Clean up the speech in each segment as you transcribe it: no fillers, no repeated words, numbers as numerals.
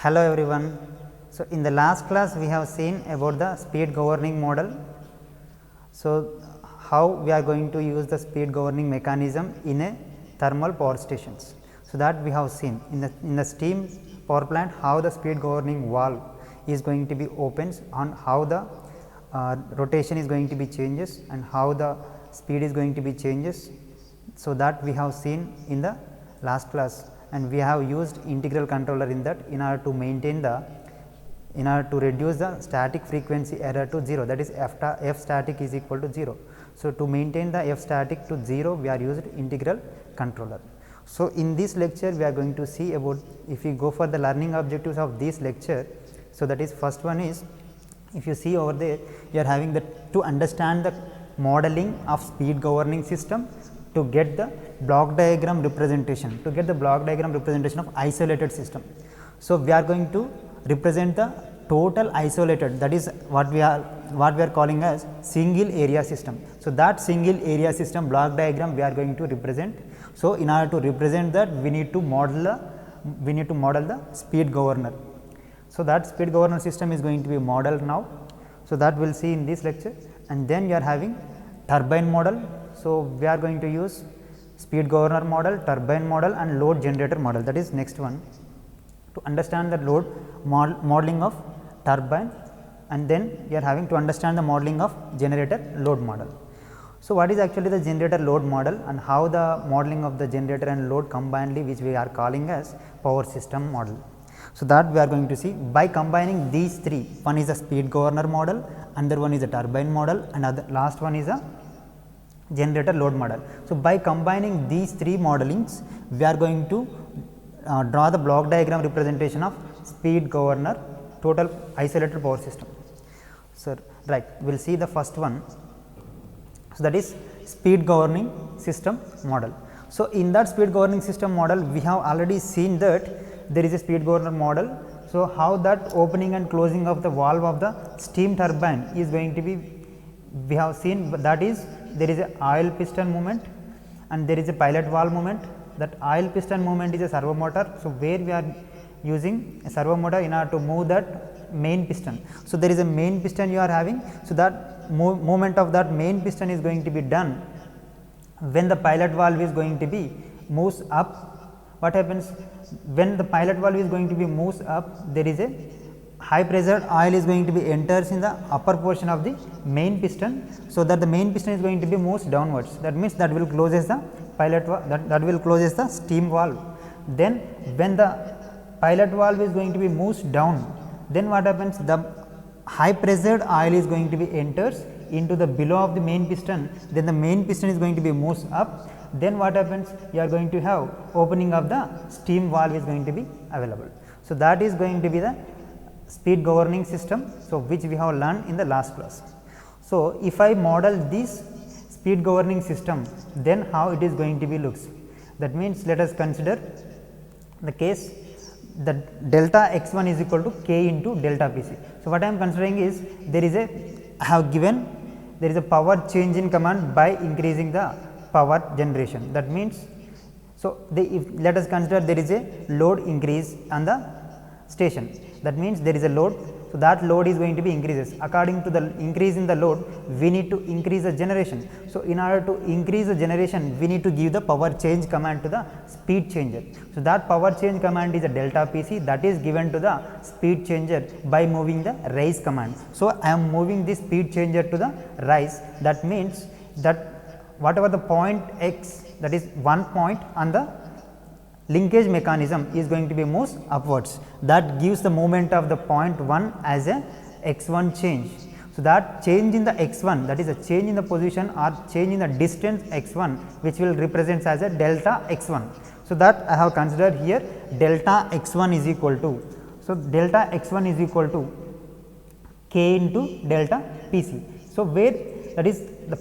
Hello everyone. So, in the last class we have seen about the speed governing model. So, how we are going to use the speed governing mechanism in a thermal power stations. So, that we have seen in the steam power plant how the speed governing valve is going to be opens and how the rotation is going to be changes and how the speed is going to be changes. So, that we have seen in the last class, and we have used integral controller in that in order to maintain the in order to reduce the static frequency error to 0, that is f static is equal to 0. So, to maintain the f static to 0 we are used integral controller. So, in this lecture we are going to see about, if we go for the learning objectives of this lecture. So, that is first one is, if you see over there you are having the to understand the modeling of speed governing system to get the block diagram representation, of isolated system. So, we are going to represent the total isolated, that is what we are calling as single area system. So, that single area system block diagram we are going to represent. So, in order to represent that we need to model the speed governor. So, that speed governor system is going to be modeled now. So, that we will see in this lecture, and then you are having turbine model. So, we are going to use speed governor model, turbine model and load generator model, that is next one, to understand the load modeling of turbine, and then we are having to understand the modeling of generator load model. So, what is actually the generator load model and how the modeling of the generator and load combinedly, which we are calling as power system model. So, that we are going to see by combining these three, one is a speed governor model, another one is a turbine model and last one is a generator load model. So, by combining these three modelings we are going to draw the block diagram representation of speed governor total isolated power system. So, right, we will see the first one. So, that is speed governing system model. So, in that speed governing system model we have already seen that there is a speed governor model. So, how that opening and closing of the valve of the steam turbine is going to be, we have seen, that is there is a oil piston movement and there is a pilot valve movement. That oil piston movement is a servo motor. So, where we are using a servo motor in order to move that main piston. So, there is a main piston you are having. So, that movement of that main piston is going to be done when the pilot valve is going to be moves up. What happens when the pilot valve is going to be moves up? There is a high pressure oil is going to be enters in the upper portion of the main piston. So, that the main piston is going to be moves downwards, that means that will closes the pilot that will closes the steam valve. Then when the pilot valve is going to be moves down, then what happens, the high pressured oil is going to be enters into the below of the main piston, then the main piston is going to be moves up. Then what happens, you are going to have opening of the steam valve is going to be available. So, that is going to be the speed governing system, so which we have learned in the last class. So, if I model this speed governing system, then how it is going to be looks. That means, let us consider the case that delta x 1 is equal to k into delta P c. So, what I am considering is there is a, I have given there is a power change in command by increasing the power generation. That means, so let us consider there is a load increase on the station. That means, there is a load. So, that load is going to be increases. According to the increase in the load, we need to increase the generation. So, in order to increase the generation, we need to give the power change command to the speed changer. So, that power change command is a delta P c, that is given to the speed changer by moving the rise command. So, I am moving this speed changer to the rise. That means, that whatever the point x, that is one point on the linkage mechanism is going to be moves upwards, that gives the movement of the point 1 as a x 1 change. So, that change in the x 1, that is a change in the position or change in the distance x 1, which will represent as a delta x 1. So, that I have considered here delta x 1 is equal to, so delta x 1 is equal to k into delta P c. So, where that is the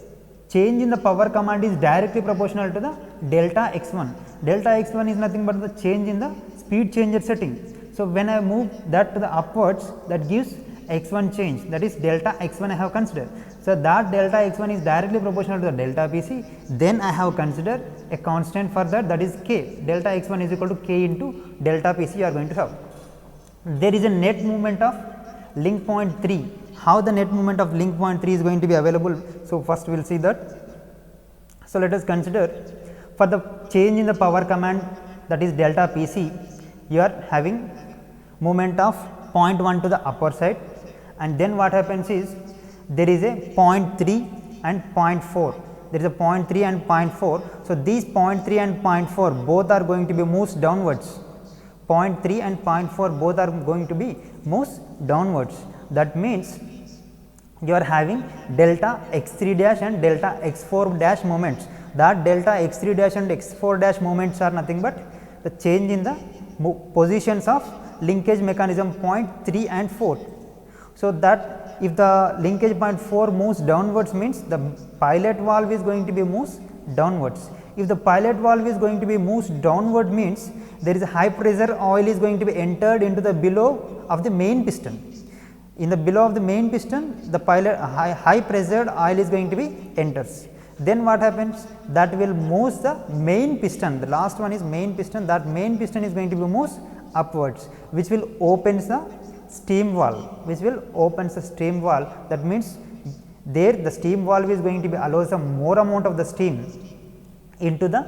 change in the power command is directly proportional to the delta x 1. Delta x 1 is nothing but the change in the speed changer setting. So, when I move that to the upwards, that gives x 1 change, that is delta x 1 I have considered. So, that delta x 1 is directly proportional to the delta P c. Then I have considered a constant for that, that is k. Delta x 1 is equal to k into delta P c you are going to have. there is a net movement of link point 3. How the net movement of link point 3 is going to be available? So, first we will see that. So, let us consider for the change in the power command, that is delta P c, you are having movement of 0.1 to the upper side, and then what happens is there is a 0.3 and 0.4. There is a 0.3 and 0.4. So, these 0.3 and 0.4 both are going to be moved downwards. 0.3 and 0.4 both are going to be moved downwards. That means you are having delta x 3 dash and delta x 4 dash moments. That delta x 3 dash and x 4 dash moments are nothing but the change in the positions of linkage mechanism point 3 and 4. So, that if the linkage point 4 moves downwards means the pilot valve is going to be moves downwards. If the pilot valve is going to be moved downward means there is a high pressure oil is going to be entered into the below of the main piston. In the below of the main piston, the pilot high pressured oil is going to be enters. Then what happens? That will move the main piston. The last one is main piston. That main piston is going to be moved upwards, which will opens the steam valve. That means there the steam valve is going to be allows a more amount of the steam into the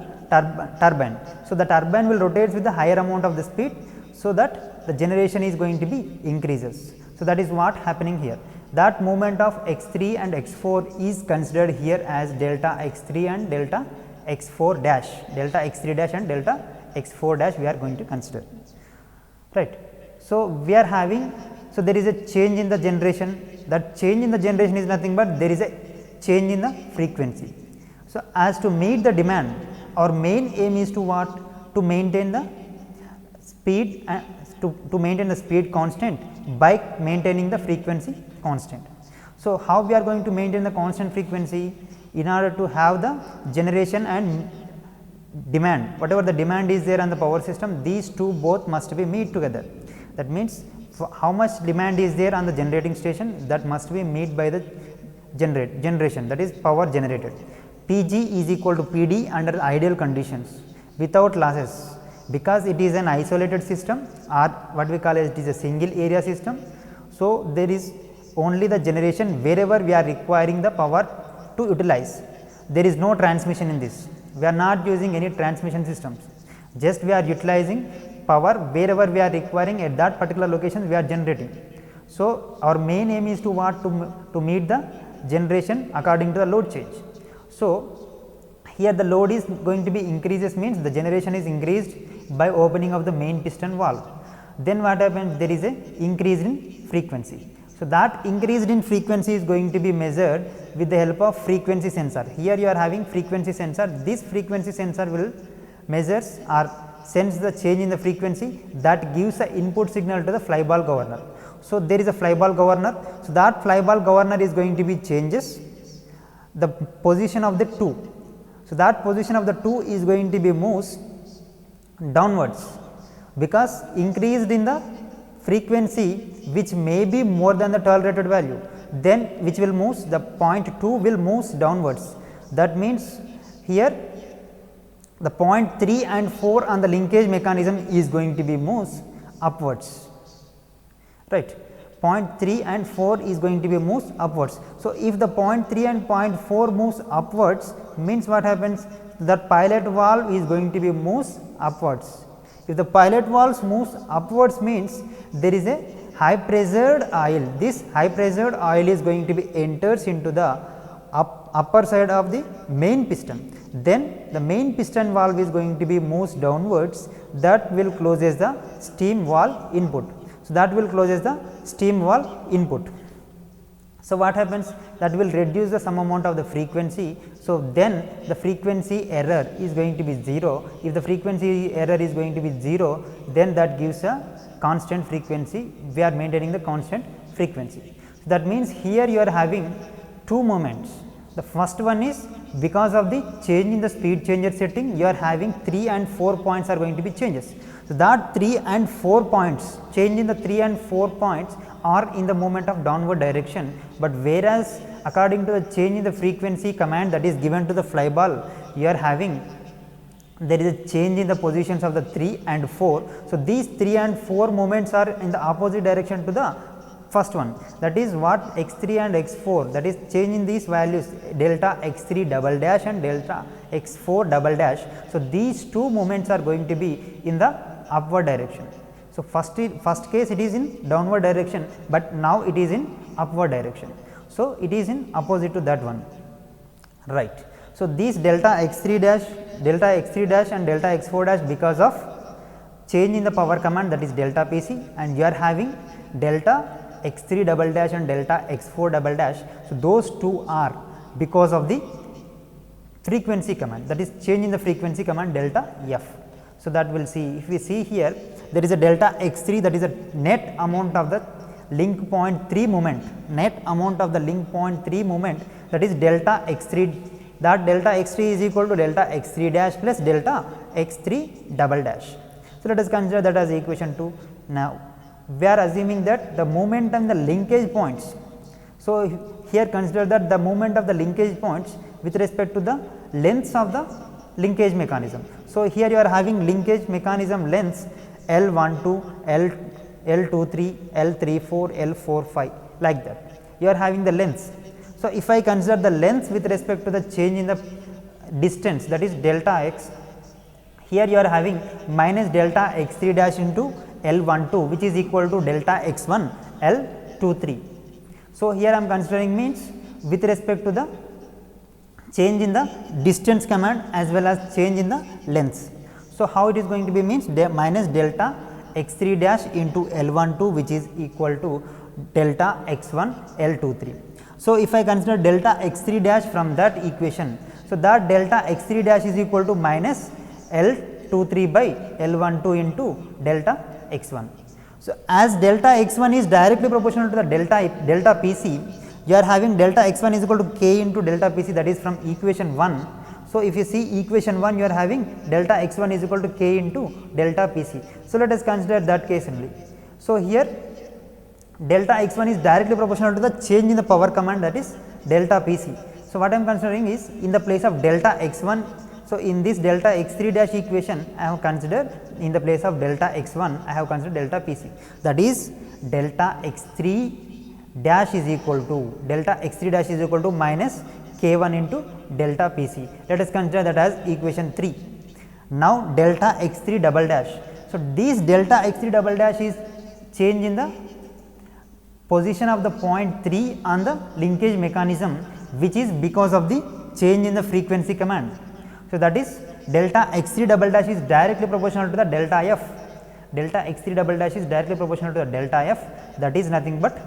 turbine. So, the turbine will rotate with the higher amount of the speed, so that the generation is going to be increases. So, that is what happening here. That movement of x 3 and x 4 is considered here as delta x 3 and delta x 4 dash, delta x 3 dash and delta x 4 dash we are going to consider, right. So, we are having, so there is a change in the generation. That change in the generation is nothing but there is a change in the frequency. So, as to meet the demand, our main aim is to what? To maintain the speed and to maintain the speed constant by maintaining the frequency constant. So, how we are going to maintain the constant frequency? In order to have the generation and demand, whatever the demand is there on the power system, these two both must be meet together. That means, how much demand is there on the generating station, that must be met by the generation, that is power generated. P g is equal to P d under the ideal conditions without losses, because it is an isolated system or what we call as it is a single area system. So, there is only the generation wherever we are requiring the power to utilize. There is no transmission in this. We are not using any transmission systems, just we are utilizing power wherever we are requiring at that particular location we are generating. So, our main aim is to what? To meet the generation according to the load change. So, here the load is going to be increases means the generation is increased by opening of the main piston valve. Then what happens? There is a increase in frequency. So, that increased in frequency is going to be measured with the help of frequency sensor. Here you are having frequency sensor. This frequency sensor will measures or sense the change in the frequency, that gives the input signal to the fly ball governor. So, there is a fly ball governor. So, that fly ball governor is going to be changes the position of the 2. So, that position of the 2 is going to be moves downwards, because increased in the frequency which may be more than the tolerated value, then which will moves the point 2 will moves downwards. That means, here the point 3 and 4 on the linkage mechanism is going to be moves upwards, right. Point 3 and 4 is going to be moves upwards. So, if the point 3 and point 4 moves upwards means what happens? The pilot valve is going to be moves upwards. If the pilot valve moves upwards means there is a high pressured oil. This high pressured oil is going to be enters into the upper side of the main piston. Then the main piston valve is going to be moves downwards, that will closes the steam valve input. So, that will closes the steam valve input. So, what happens? That will reduce the some amount of the frequency. So, then the frequency error is going to be 0. If the frequency error is going to be 0, then that gives a constant frequency. We are maintaining the constant frequency. So, that means, here you are having two moments. The first one is because of the change in the speed changer setting, you are having 3 and 4 points are going to be changes. So, that 3 and 4 points, change in the 3 and 4 points are in the moment of downward direction, but whereas according to the change in the frequency command that is given to the fly ball, you are having there is a change in the positions of the 3 and 4. So, these 3 and 4 moments are in the opposite direction to the first one, that is what x 3 and x 4, that is change in these values delta x 3 double dash and delta x 4 double dash. So, these two moments are going to be in the upward direction. So, first case it is in downward direction, but now it is in upward direction. So, it is in opposite to that one, right. So, these delta x 3 dash and delta x 4 dash because of change in the power command, that is delta P c, and you are having delta x 3 double dash and delta x 4 double dash. So, those two are because of the frequency command, that is change in the frequency command delta f. So, that we will see. If we see here, there is a delta x 3, that is a net amount of the link point 3 moment, net amount of the link point 3 moment, that is delta x 3, that delta x 3 is equal to delta x 3 dash plus delta x 3 double dash. So, let us consider that as equation 2. Now, we are assuming that the moment and the linkage points. So, here consider that the moment of the linkage points with respect to the lengths of the linkage mechanism. So, here you are having linkage mechanism lengths L 1 2, L 2 3, L 3 4, L 4 5, like that you are having the lengths. So, if I consider the lengths with respect to the change in the distance, that is delta x, here you are having minus delta x 3 dash into L 1 2, which is equal to delta x 1 L 2 3. So, here I am considering means with respect to the change in the distance command as well as change in the lengths. So, how it is going to be means minus delta x 3 dash into L 1 2, which is equal to delta x 1 L 2 3. So, if I consider delta x 3 dash from that equation, so that delta x 3 dash is equal to minus L 2 3 by L 1 2 into delta x 1. So, as delta x 1 is directly proportional to the delta P c, you are having delta x 1 is equal to k into delta P c, that is from equation 1. So, if you see equation 1, you are having delta x 1 is equal to k into delta P c. So, let us consider that case only. So, here delta x 1 is directly proportional to the change in the power command, that is delta P c. So, what I am considering is in the place of delta x 1. So, in this delta x 3 dash equation, I have considered in the place of delta x 1, I have considered delta P c, that is delta x 3 dash is equal to minus k 1 into delta P c. Let us consider that as equation 3. Now, delta x 3 double dash. So, this delta x 3 double dash is change in the position of the point 3 on the linkage mechanism, which is because of the change in the frequency command. So, that is delta x 3 double dash is directly proportional to the delta f, delta x 3 double dash is directly proportional to the delta f, that is nothing but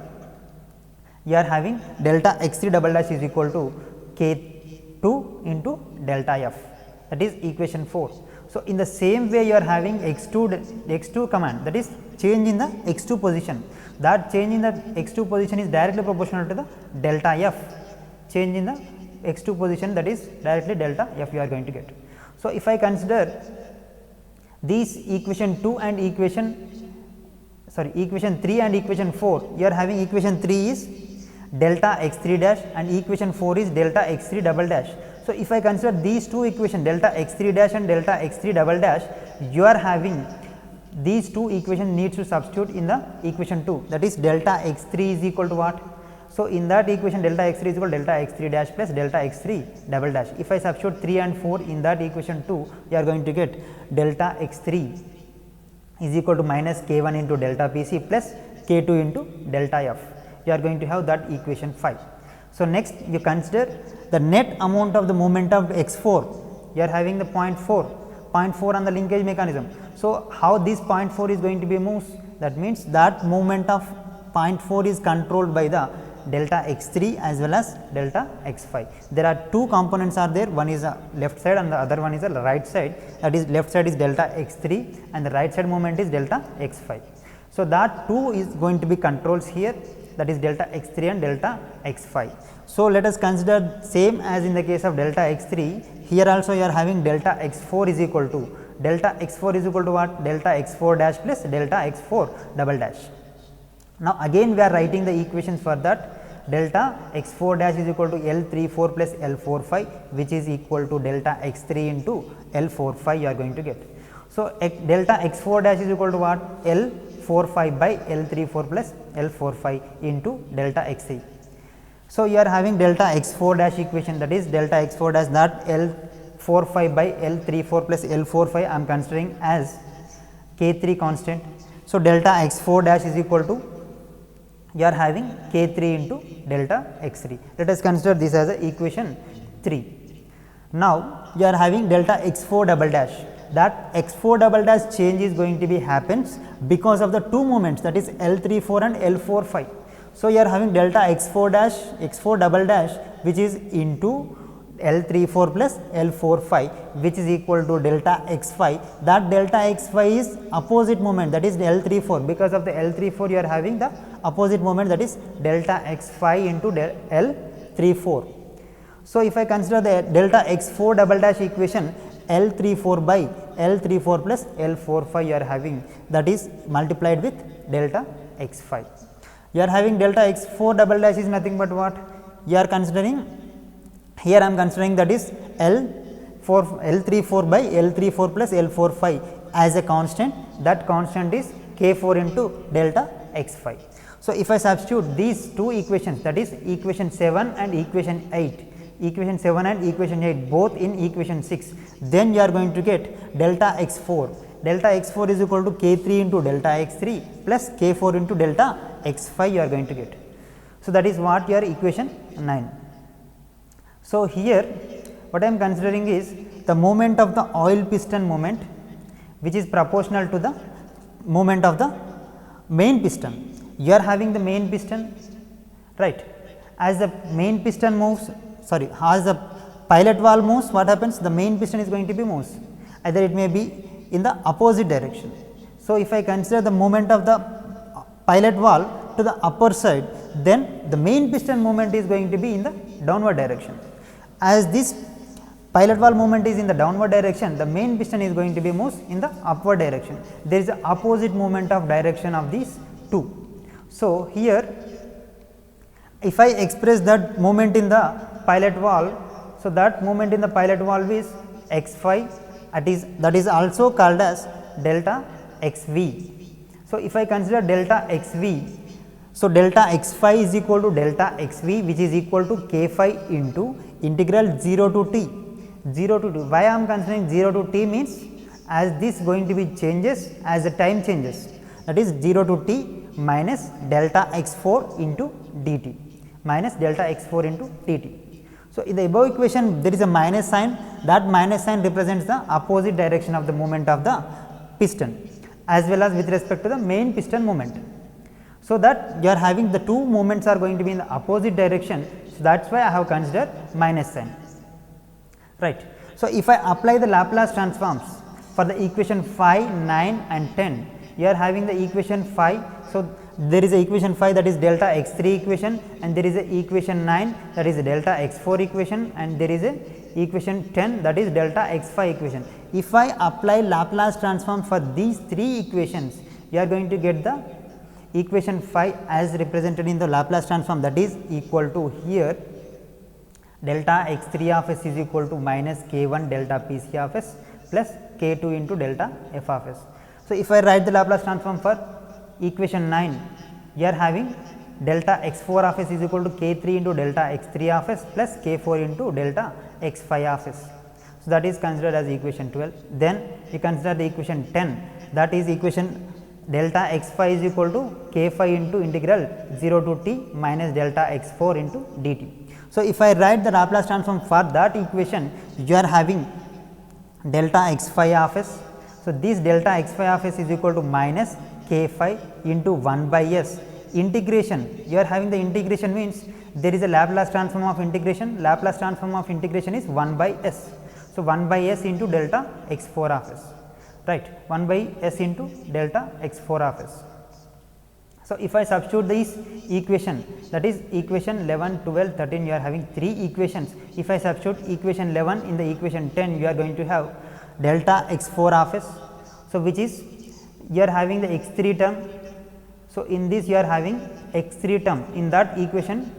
you are having delta x 3 double dash is equal to k 2 into delta f, that is equation 4. So, in the same way you are having x 2 command, that is change in the x 2 position, that change in the x 2 position is directly proportional to the delta f, change in the x 2 position, that is directly delta f you are going to get. So, if I consider these equation 2 and equation 3 and equation 4, you are having equation 3 is delta x 3 dash and equation 4 is delta x 3 double dash. So, if I consider these two equations delta x 3 dash and delta x 3 double dash, you are having these two equations needs to substitute in the equation 2, that is delta x 3 is equal to what? So, in that equation delta x 3 is equal to delta x 3 dash plus delta x 3 double dash. If I substitute 3 and 4 in that equation 2, you are going to get delta x 3 is equal to minus k 1 into delta P c plus k 2 into delta f. You are going to have that equation 5. So, next you consider the net amount of the moment of x 4, you are having the 0.4 on the linkage mechanism. So, how this 0.4 is going to be moves? That means that moment of 0.4 is controlled by the delta x 3 as well as delta x 5. There are two components are there, one is a left side and the other one is a right side, that is left side is delta x 3 and the right side moment is delta x 5. So, that 2 is going to be controls here, that is delta x 3 and delta x 5. So, let us consider same as in the case of delta x 3, here also you are having delta x 4 is equal to delta x 4 is equal to what? Delta x 4 dash plus delta x 4 double dash. Now, again we are writing the equations for that. delta x4 dash is equal to L34 plus L45, which is equal to delta x3 into L45 you are going to get. So, delta x4 dash is equal to what? L45 by L34 plus L45 into delta x3. So, you are having delta x4 dash equation, that is delta x4 dash, that L45 by L34 plus L45 I am considering as K3 constant. So, delta x4 dash is equal to, you are having K3 into delta x3. Let us consider this as a equation 3. Now, you are having delta x4 double dash, that x4 double dash change is going to be happens because of the two moments, that is L34 and L45. So, you are having delta x4 dash, x4 double dash, which is into L34 plus L45, which is equal to delta x5. That delta x5 is opposite moment, that is L34. Because of the L34, you are having the opposite moment, that is delta x5 into L34. So, if I consider the delta x4 double dash equation, L34 by L34 plus L45 you are having, that is multiplied with delta x5. You are having delta x4 double dash is nothing but what? You are considering, here I am considering, that is L34 by L34 plus L45 as a constant, that constant is K4 into delta x5. So, if I substitute these two equations, that is equation 7 and equation 8, equation 7 and equation 8 both in equation 6, then you are going to get delta x4. Delta x4 is equal to K3 into delta x3 plus K4 into delta x5 you are going to get. So, that is what your equation 9. So, here what I am considering is the moment of the oil piston moment, which is proportional to the moment of the main piston. You are having the main piston, right. As the main piston moves, as the pilot valve moves, what happens? The main piston is going to be moves, either it may be in the opposite direction. So, if I consider the moment of the pilot valve to the upper side, then the main piston movement is going to be in the downward direction. As this pilot valve movement is in the downward direction, the main piston is going to be moves in the upward direction. There is a opposite movement of direction of these two. So, here if I express that moment in the pilot valve, so that moment in the pilot valve is x5, that is also called as delta xv. So, if I consider delta xv, so delta x5 is equal to delta xv, which is equal to k5 into integral 0 to t, 0 to t. Why I am considering 0 to t means, as this going to be changes as the time changes, that is 0 to t minus delta x4 into dt, minus delta x4 into dt. So, in the above equation there is a minus sign, that minus sign represents the opposite direction of the movement of the piston as well as with respect to the main piston moment. So, that you are having the two moments are going to be in the opposite direction. So, that is why I have considered minus sign, right. So, if I apply the Laplace transforms for the equation 5, 9 and 10, you are having the equation 5. So, there is a equation 5, that is delta x3 equation, and there is a equation 9, that is delta x4 equation, and there is a equation 10, that is delta x5 equation. If I apply Laplace transform for these three equations, you are going to get the equation 5 as represented in the Laplace transform, that is equal to, here delta x3 of s is equal to minus k1 delta pc of s plus k2 into delta f of s. So, if I write the Laplace transform for equation 9, you are having delta x4 of s is equal to k3 into delta x3 of s plus k4 into delta x5 of s. So, that is considered as equation 12. Then you consider the equation 10, that is equation delta x5 is equal to k5 into integral 0 to t minus delta x4 into dt. So, if I write the Laplace transform for that equation, you are having delta x5 of s. So, this delta x5 of s is equal to minus k5 into 1 by s integration. You are having the integration means there is a Laplace transform of integration. Laplace transform of integration is 1 by s. So, 1 by s into delta x4 of s, right, 1 by s into delta x4 of s. So, if I substitute this equation, that is equation 11, 12, 13, you are having three equations. If I substitute equation 11 in the equation 10, you are going to have delta x4 of s. So, which is you are having the x3 term. So, in this you are having x3 term in that equation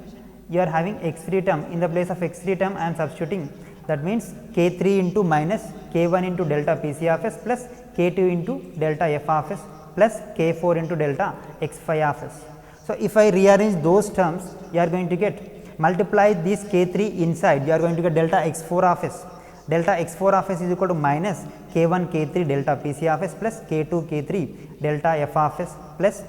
you are having x3 term. In the place of x3 term I am substituting, that means k3 into minus k1 into delta Pc of s plus k2 into delta f of s plus k4 into delta x phi of s. So, if I rearrange those terms, you are going to get, multiply this k3 inside, you are going to get delta x4 of s. Delta x4 of s is equal to minus k1 k3 delta Pc of s plus k2 k3 delta f of s plus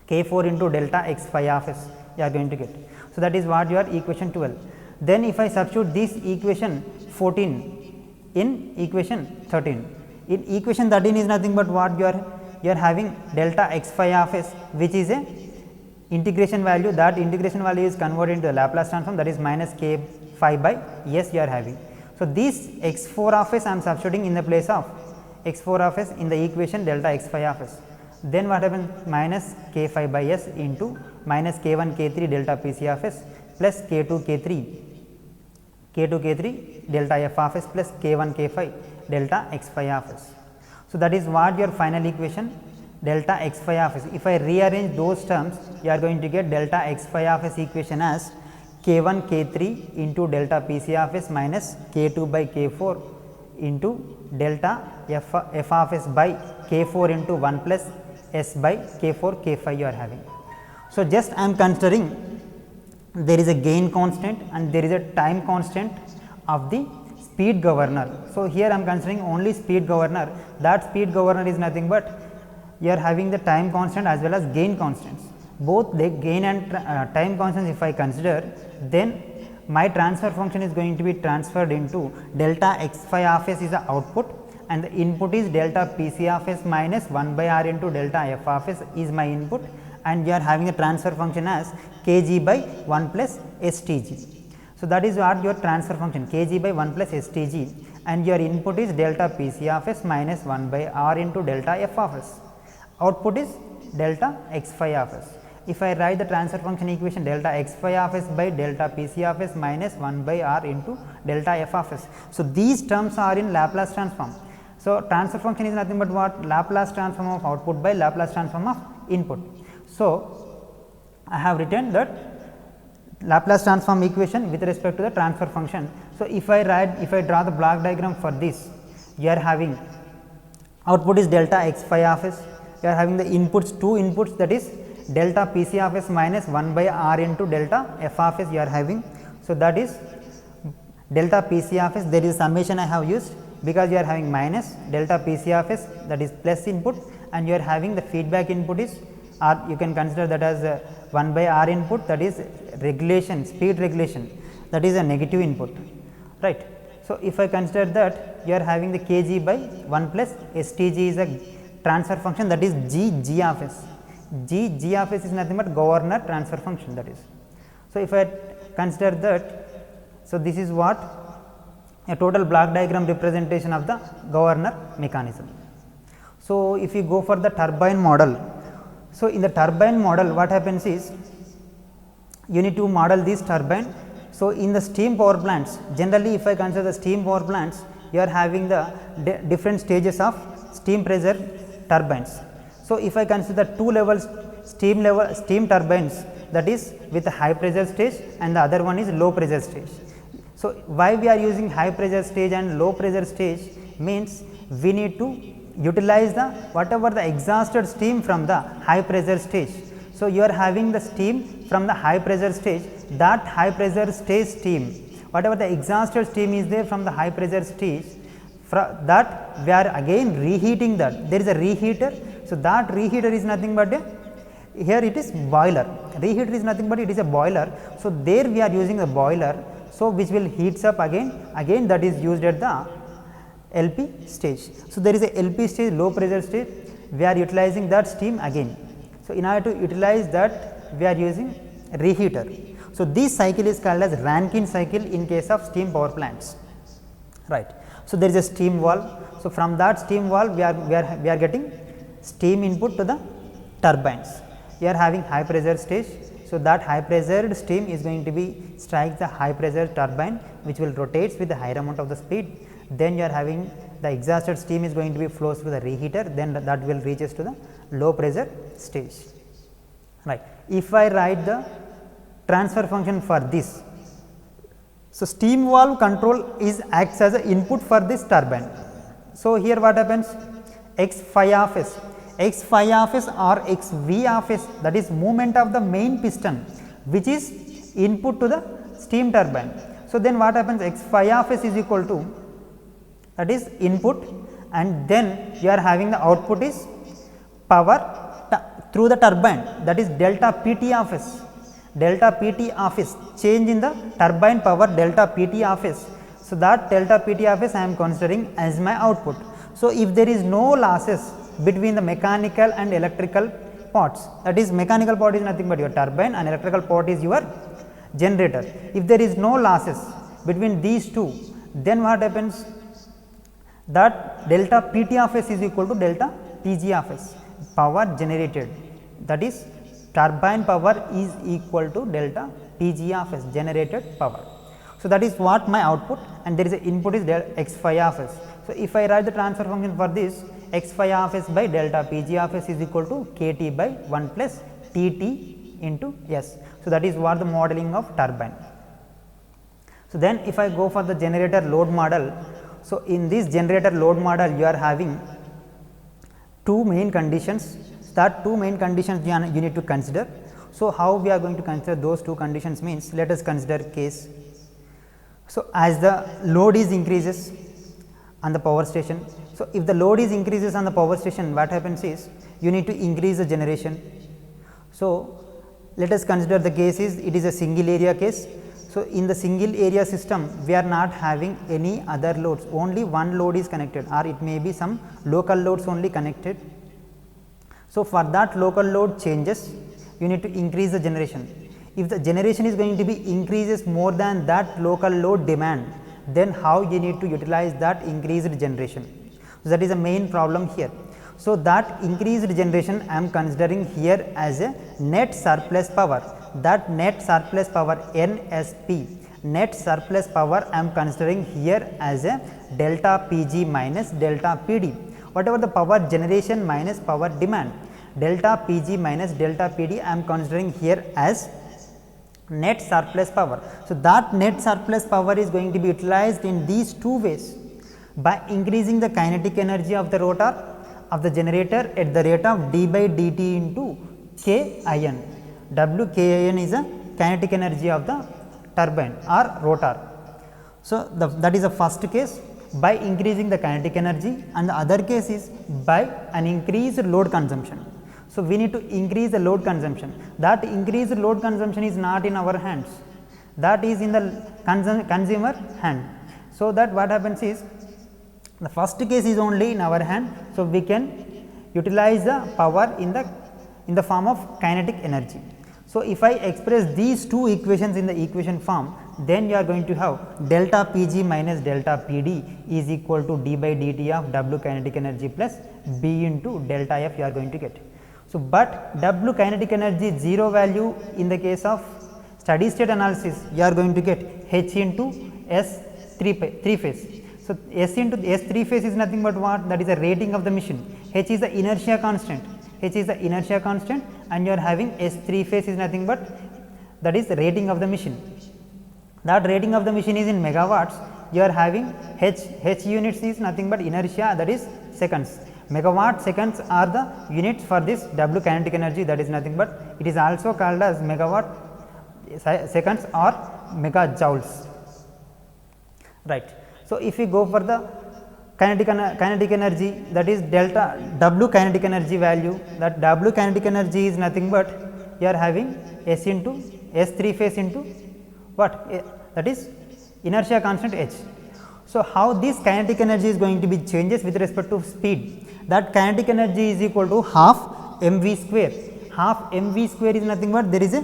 k4 into delta x phi of s you are going to get. So, that is what your equation 12. Then if I substitute this equation 14 in equation 13, in equation 13 is nothing but what you are having delta x phi of s, which is a integration value, that integration value is converted into the Laplace transform, that is minus k phi by s you are having. So, this x4 of s I am substituting in the place of x4 of s in the equation delta x phi of s. Then what happens, minus k phi by s into minus k1 k3 delta Pc of s plus k2 k3 delta f of s plus k1 k phi delta x phi of s. So, that is what your final equation delta x phi of s. If I rearrange those terms, you are going to get delta x phi of s equation as k1 k3 into delta Pc of s minus k2 by k4 into delta f of s by k4 into 1 plus s by k4 k phi you are having. So, just I am considering there is a gain constant and there is a time constant of the speed governor. So, here I am considering only speed governor, that speed governor is nothing but you are having the time constant as well as gain constants. Both the gain and time constants if I consider, then my transfer function is going to be transferred into delta x phi of s is the output and the input is delta Pc of s minus 1 by r into delta f of s is my input, and you are having a transfer function as kg by 1 plus stg. So, that is what your transfer function kg by 1 plus stg, and your input is delta Pc of s minus 1 by r into delta f of s. Output is delta x phi of s. If I write the transfer function equation delta x phi of s by delta Pc of s minus 1 by r into delta f of s. So, these terms are in Laplace transform. So, transfer function is nothing but what, Laplace transform of output by Laplace transform of input. So, I have written that Laplace transform equation with respect to the transfer function. So, if I draw the block diagram for this, you are having output is delta x phi of s, you are having the inputs, two inputs, that is delta Pc of s minus 1 by r into delta f of s you are having. So, that is delta Pc of s, there is summation I have used because you are having minus delta Pc of s, that is plus input, and you are having the feedback input is, or you can consider that as 1 by r input, that is regulation, speed regulation, that is a negative input, right. So, if I consider that you are having the kg by 1 plus stg is a transfer function, that is g of s. G of s is nothing but governor transfer function, that is. So, if I consider that, so this is what a total block diagram representation of the governor mechanism. So, if you go for the turbine model, so in the turbine model what happens is, you need to model this turbine. So, in the steam power plants, generally if I consider the steam power plants, you are having the different stages of steam pressure turbines. So, if I consider two levels steam turbines, that is with a high pressure stage and the other one is low pressure stage. So, why we are using high pressure stage and low pressure stage means we need to utilize the whatever the exhausted steam from the high pressure stage. So, you are having the steam from the high pressure stage, that high pressure stage steam, whatever the exhausted steam is there from the high pressure stage, that we are again reheating that, there is a reheater. So, that reheater is nothing but here it is boiler, reheater is nothing but it is a boiler. So, there we are using the boiler, so which will heats up again that is used at the LP stage. So, there is a LP stage, low pressure stage, we are utilizing that steam again. So, in order to utilize that we are using reheater. So, this cycle is called as Rankine cycle in case of steam power plants, right. So, there is a steam valve. So, from that steam valve we are getting steam input to the turbines. We are having high pressure stage. So, that high pressured steam is going to be strike the high pressure turbine, which will rotates with the higher amount of the speed. Then you are having the exhausted steam is going to be flows through the reheater, then that will reaches to the low pressure stage, right. If I write the transfer function for this. So, steam valve control is acts as an input for this turbine. So, here what happens, x phi of s, x phi of s or x v of s, that is movement of the main piston which is input to the steam turbine. So, then what happens, x phi of s is equal to, that is input, and then you are having the output is power through the turbine, that is delta P t of s, delta P t of s, change in the turbine power delta P t of s. So, that delta P t of s I am considering as my output. So, if there is no losses between the mechanical and electrical parts, that is mechanical part is nothing but your turbine and electrical part is your generator. If there is no losses between these two, then what happens, that delta P t of s is equal to delta P g of s, power generated, that is turbine power is equal to delta P g of s, generated power. So, that is what my output, and there is a input is x phi of s. So, if I write the transfer function for this, x phi of s by delta P g of s is equal to k t by 1 plus T t into s. So, that is what the modeling of turbine. So, then if I go for the generator load model, so in this generator load model you are having two main conditions, that two main conditions you need to consider. So, how we are going to consider those two conditions means, let us consider case. So, as the load is increases on the power station, so if the load is increases on the power station, what happens is you need to increase the generation. So, let us consider the case is it is a single area case. So, in the single area system we are not having any other loads, only one load is connected, or it may be some local loads only connected. So, for that local load changes, you need to increase the generation. If the generation is going to be increases more than that local load demand, then how you need to utilize that increased generation. So, that is a main problem here. So, that increased generation I am considering here as a net surplus power, that net surplus power NSP, net surplus power I am considering here as a delta Pg minus delta Pd, whatever the power generation minus power demand, delta Pg minus delta Pd I am considering here as net surplus power. So, that net surplus power is going to be utilized in these two ways, by increasing the kinetic energy of the rotor of the generator at the rate of d by dt into k I n. W k I n is a kinetic energy of the turbine or rotor. So, that is the first case, by increasing the kinetic energy, and the other case is by an increased load consumption. So, we need to increase the load consumption. That increased load consumption is not in our hands, that is in the consumer hand. So, that what happens is the first case is only in our hand. So, we can utilize the power in the form of kinetic energy. So, if I express these two equations in the equation form, then you are going to have delta Pg minus delta Pd is equal to d by dt of W kinetic energy plus B into delta F you are going to get. So, but W kinetic energy 0 value in the case of steady state analysis, you are going to get H into S 3 phase. So, S into S 3 phase is nothing but what, that is the rating of the machine, H is the inertia constant, H is the inertia constant, and you are having S 3 phase is nothing but that is the rating of the machine. That rating of the machine is in megawatts, you are having H units is nothing but inertia, that is seconds. Megawatt seconds are the units for this W kinetic energy, that is nothing but it is also called as megawatt seconds or megajoules, right. So, if we go for the kinetic energy, that is delta W kinetic energy value, that W kinetic energy is nothing but you are having S into S 3 phase into what, that is inertia constant H. So, how this kinetic energy is going to be changes with respect to speed, that kinetic energy is equal to half mv square, half mv square is nothing but there is a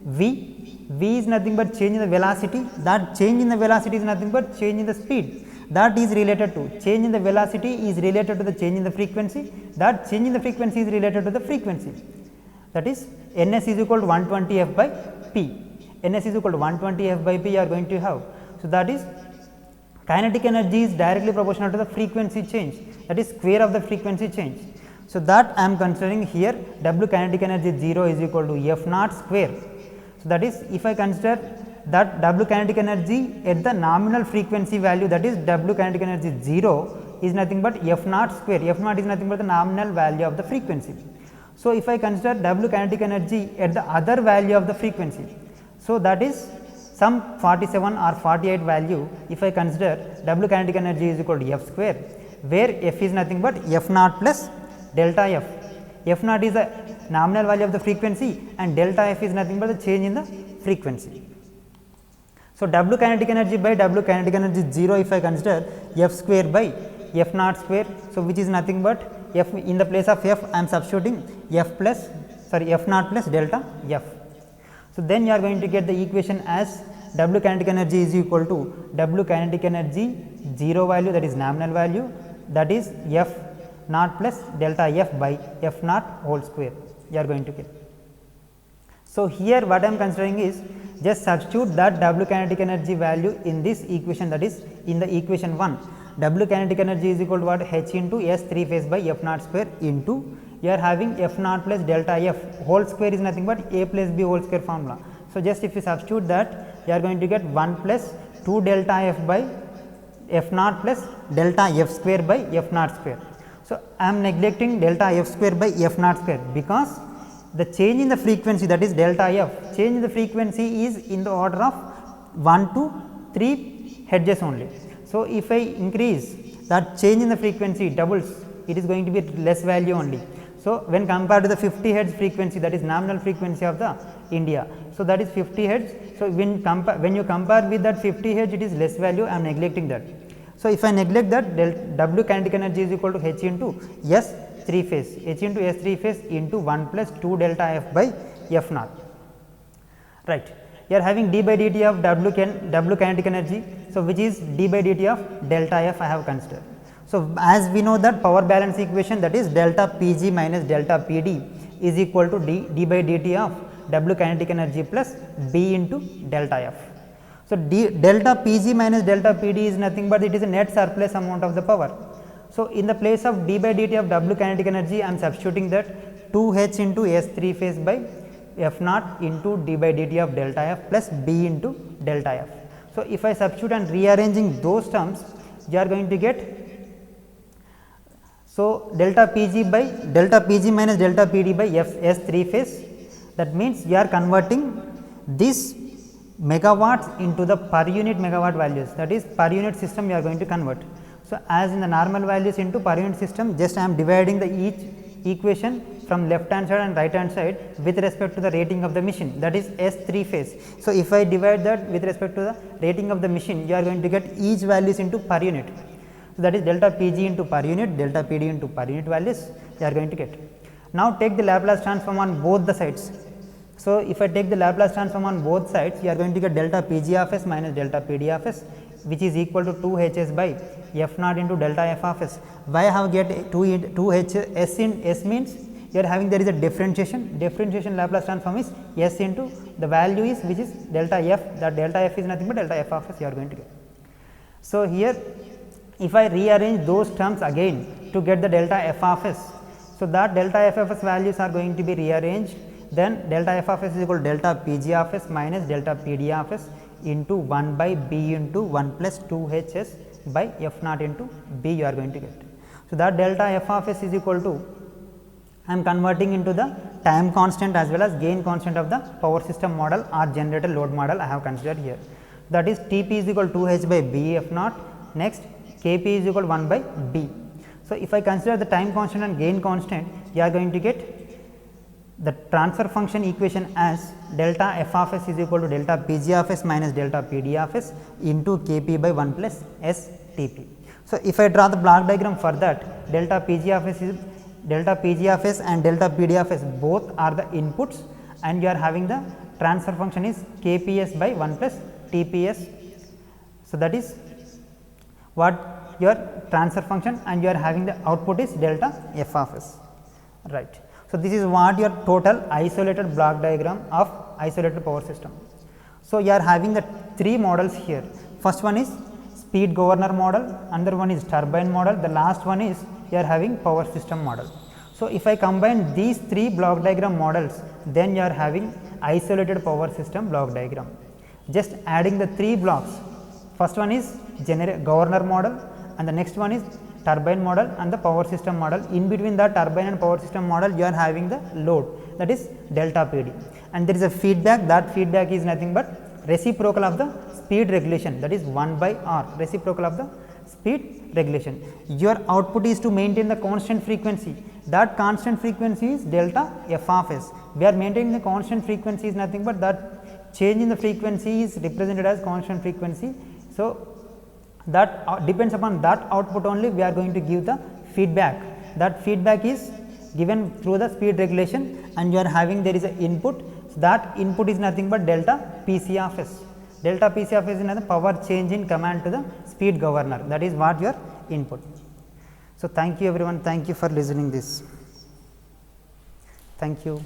v, v is nothing but change in the velocity, that change in the velocity is nothing but change in the speed, that is related to change in the velocity is related to the change in the frequency, that change in the frequency is related to the frequency, that is Ns is equal to 120 f by p, Ns is equal to 120 f by p you are going to have. So, that is kinetic energy is directly proportional to the frequency change, that is square of the frequency change. So, that I am considering here W kinetic energy 0 is equal to f naught square. So, that is if I consider that W kinetic energy at the nominal frequency value, that is W kinetic energy 0 is nothing but F naught square, F naught is nothing but the nominal value of the frequency. So, if I consider W kinetic energy at the other value of the frequency, so that is some 47 or 48 value, if I consider W kinetic energy is equal to F square, where F is nothing but F naught plus delta F. F naught is the nominal value of the frequency and delta F is nothing but the change in the frequency. So, W kinetic energy by W kinetic energy 0 if I consider F square by F naught square. So, which is nothing but F in the place of F I am substituting F naught plus delta F. So, then you are going to get the equation as W kinetic energy is equal to W kinetic energy 0 value, that is nominal value, that is F naught plus delta F by F naught whole square you are going to get. So, here what I am considering is just substitute that W kinetic energy value in this equation, that is in the equation 1. W kinetic energy is equal to what? H into S 3 phase by F naught square into you are having F naught plus delta F whole square is nothing but A plus B whole square formula. So, just if you substitute that you are going to get 1 plus 2 delta F by F naught plus delta F square by F naught square. So, I am neglecting delta F square by F naught square because the change in the frequency, that is delta F, change in the frequency is in the order of 1 to 3 hertz only. So, if I increase that change in the frequency doubles, it is going to be less value only. So, when compared to the 50 hertz frequency, that is nominal frequency of the India. So, that is 50 hertz. So, when you compare with that 50 hertz, it is less value, I am neglecting that. So, if I neglect that, W kinetic energy is equal to H into S 3 phase, H into S 3 phase into 1 plus 2 delta F by F naught, right. You are having d by dt of W kinetic energy. So, which is d by dt of delta F I have considered. So, as we know that power balance equation, that is delta P g minus delta P d is equal to d by dt of W kinetic energy plus B into delta F. So, delta P g minus delta P d is nothing but it is a net surplus amount of the power. So, in the place of d by dt of W kinetic energy, I am substituting that 2 H into S 3 phase by F naught into d by dt of delta F plus B into delta F. So, if I substitute and rearranging those terms, you are going to get, so delta P g minus delta P d by S 3 phase, that means you are converting this megawatts into the per unit megawatt values, that is per unit system you are going to convert. So, as in the normal values into per unit system, just I am dividing the each equation from left hand side and right hand side with respect to the rating of the machine, that is S 3 phase. So, if I divide that with respect to the rating of the machine, you are going to get each values into per unit. So, that is delta P g into per unit, delta P d into per unit values you are going to get. Now, take the Laplace transform on both the sides. So, if I take the Laplace transform on both sides, you are going to get delta P g of s minus delta P d of s, which is equal to 2 H s by F naught into delta F of s. Why I have get 2 H s in s means you are having there is a differentiation Laplace transform is s into the value is which is delta F, that delta F is nothing but delta F of s you are going to get. So, here if I rearrange those terms again to get the delta F of s, so that delta F of s values are going to be rearranged, then delta F of s is equal to delta P g of s minus delta P d of s into 1 by B into 1 plus 2 H s by F naught into B you are going to get. So, that delta F of s is equal to, I am converting into the time constant as well as gain constant of the power system model or generator load model I have considered here. That is T p is equal to 2 H by B F naught, next K p is equal to 1 by B. So, if I consider the time constant and gain constant, you are going to get the transfer function equation as delta F of s is equal to delta P g of s minus delta P d of s into K p by 1 plus S T p. So, if I draw the block diagram for that, delta P g of s is delta P g of s and delta P d of s both are the inputs, and you are having the transfer function is K p s by 1 plus T p s. So, that is what your transfer function, and you are having the output is delta F of s, right. So, this is what your total isolated block diagram of isolated power system. So, you are having the 3 models here. First one is speed governor model, another one is turbine model, the last one is you are having power system model. So, if I combine these 3 block diagram models, then you are having isolated power system block diagram. Just adding the 3 blocks, first one is governor model and the next one is turbine model and the power system model. In between the turbine and power system model, you are having the load, that is delta PD, and there is a feedback. That feedback is nothing but reciprocal of the speed regulation, that is 1 by R, reciprocal of the speed regulation. Your output is to maintain the constant frequency, that constant frequency is delta f of s. We are maintaining the constant frequency is nothing but that change in the frequency is represented as constant frequency. So, that depends upon that output only we are going to give the feedback. That feedback is given through the speed regulation and you are having there is a input. So, that input is nothing but delta Pc of s. Delta Pc of s is another power change in command to the speed governor, that is what your input. So, thank you everyone, thank you for listening this. Thank you.